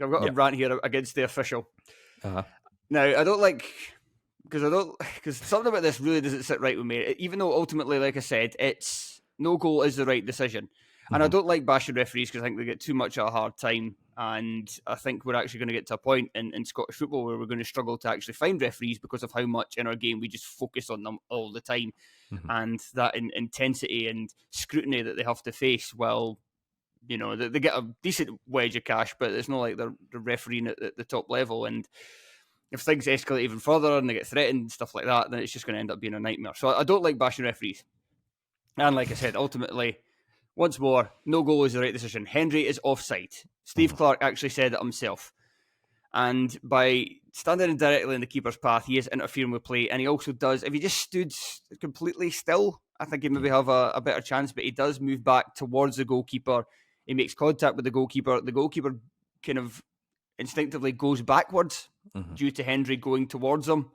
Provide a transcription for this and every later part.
I've got a rant here against the official. Uh-huh. Now, I don't like, because something about this really doesn't sit right with me. Even though ultimately, like I said, it's no goal is the right decision. And I don't like bashing referees because I think they get too much of a hard time. And I think we're actually going to get to a point in Scottish football where we're going to struggle to actually find referees because of how much in our game we just focus on them all the time. And that intensity and scrutiny that they have to face. Well, you know, they get a decent wedge of cash, but it's not like they're refereeing at the top level. And if things escalate even further and they get threatened and stuff like that, then it's just going to end up being a nightmare. So I don't like bashing referees. And like I said, ultimately, once more, no goal is the right decision. Hendry is offside. Steve Clarke actually said it himself. And by standing directly in the keeper's path, he is interfering with play. And he also does, if he just stood completely still, I think he'd maybe have a better chance. But he does move back towards the goalkeeper. He makes contact with the goalkeeper. The goalkeeper kind of instinctively goes backwards due to Hendry going towards him.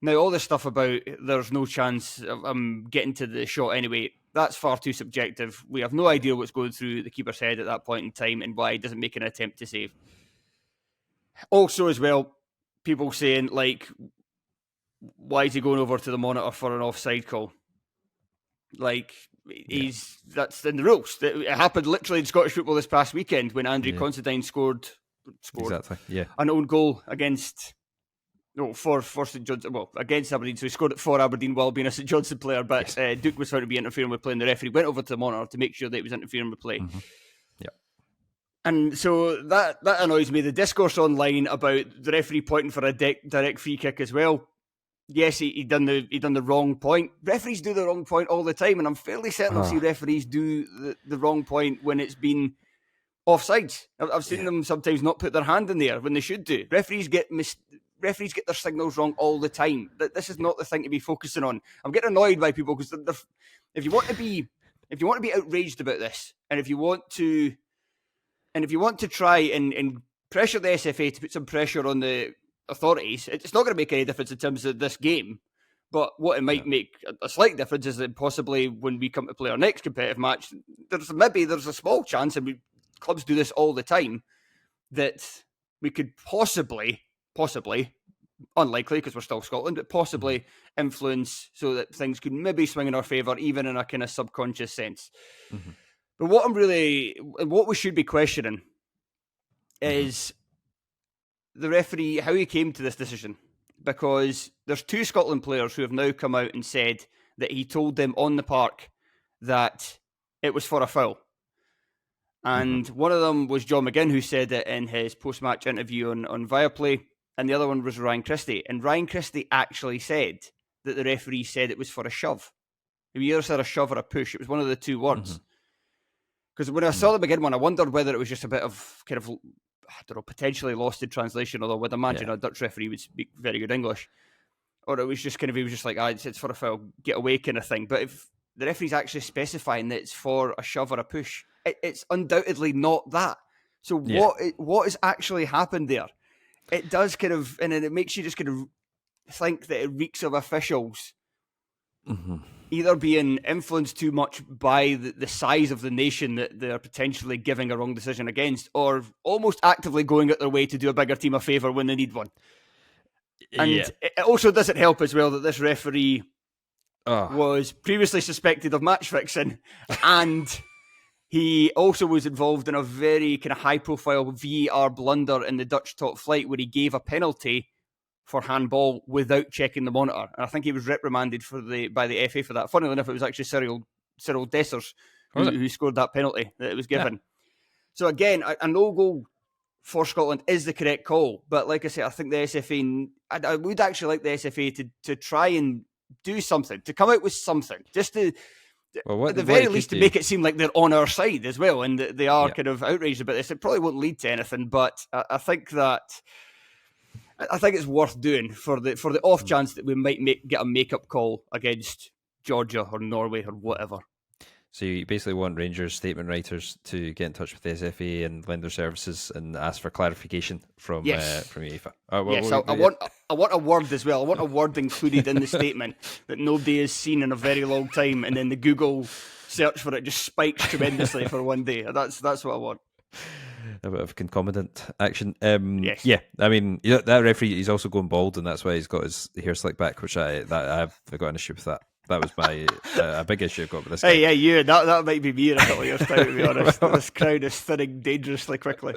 Now, all this stuff about there's no chance of getting to the shot anyway, that's far too subjective. We have no idea what's going through the keeper's head at that point in time and why he doesn't make an attempt to save. Also, as well, people saying, like, why is he going over to the monitor for an offside call? Like, that's in the rules. It happened literally in Scottish football this past weekend when Andrew Considine scored an own goal against for St Johnstone. Well, against Aberdeen, so he scored it for Aberdeen while being a St Johnstone player. But Duke was found to be interfering with play, and the referee went over to the monitor to make sure that he was interfering with play. And so that annoys me. The discourse online about the referee pointing for a direct free kick as well. Yes, he done the wrong point. Referees do the wrong point all the time, and I'm fairly certain I'll see referees do the wrong point when it's been offsides. I've seen them sometimes not put their hand in there when they should do. Referees get their signals wrong all the time. This is not the thing to be focusing on. I'm getting annoyed by people because if you want to be outraged about this, and if you want to try and pressure the SFA to put some pressure on the authorities, it's not going to make any difference in terms of this game. But what it might make a slight difference is that possibly when we come to play our next competitive match, there's a small chance, and clubs do this all the time, that we could possibly, unlikely because we're still Scotland, but possibly influence so that things could maybe swing in our favour, even in a kind of subconscious sense. But what we should be questioning is the referee, how he came to this decision. Because there's 2 Scotland players who have now come out and said that he told them on the park that it was for a foul. And one of them was John McGinn, who said it in his post-match interview on Viaplay, and the other one was Ryan Christie. And Ryan Christie actually said that the referee said it was for a shove. He either said a shove or a push. It was one of the 2 words. Because when I saw the McGinn one, I wondered whether it was just a bit of kind of, I don't know, potentially lost in translation, although I would imagine a Dutch referee would speak very good English. Or it was just kind of, he was just like, it's for a foul, get away kind of thing. But if the referee's actually specifying that it's for a shove or a push, it's undoubtedly not that. So what has actually happened there? It does kind of, and it makes you just kind of think that it reeks of officials either being influenced too much by the size of the nation that they're potentially giving a wrong decision against, or almost actively going out their way to do a bigger team a favour when they need one. And it also doesn't help as well that this referee was previously suspected of match fixing, and he also was involved in a very kind of high-profile VAR blunder in the Dutch top flight where he gave a penalty for handball without checking the monitor. And I think he was reprimanded by the FA for that. Funnily enough, it was actually Cyril Dessers who scored that penalty that it was given. Yeah. So again, a no-goal for Scotland is the correct call. But like I said, I think the SFA, I would actually like the SFA to try and do something, to come out with something, just to, at the very least, to make it seem like they're on our side as well, and they are kind of outraged about this. It probably won't lead to anything, but I think it's worth doing for the off chance that we might get a make-up call against Georgia or Norway or whatever. So you basically want Rangers statement writers to get in touch with the SFA and lend their services and ask for clarification from UEFA. I want a word as well. I want a word included in the statement that nobody has seen in a very long time, and then the Google search for it just spikes tremendously for one day. That's what I want. A bit of concomitant action. Yes. Yeah, I mean, that referee, he's also going bald, and that's why he's got his hair slicked back, which I've got an issue with that. That was my a big issue I've got with this guy. Hey, yeah, you. That might be me in a couple of years' time, to be honest. This crowd is thinning dangerously quickly.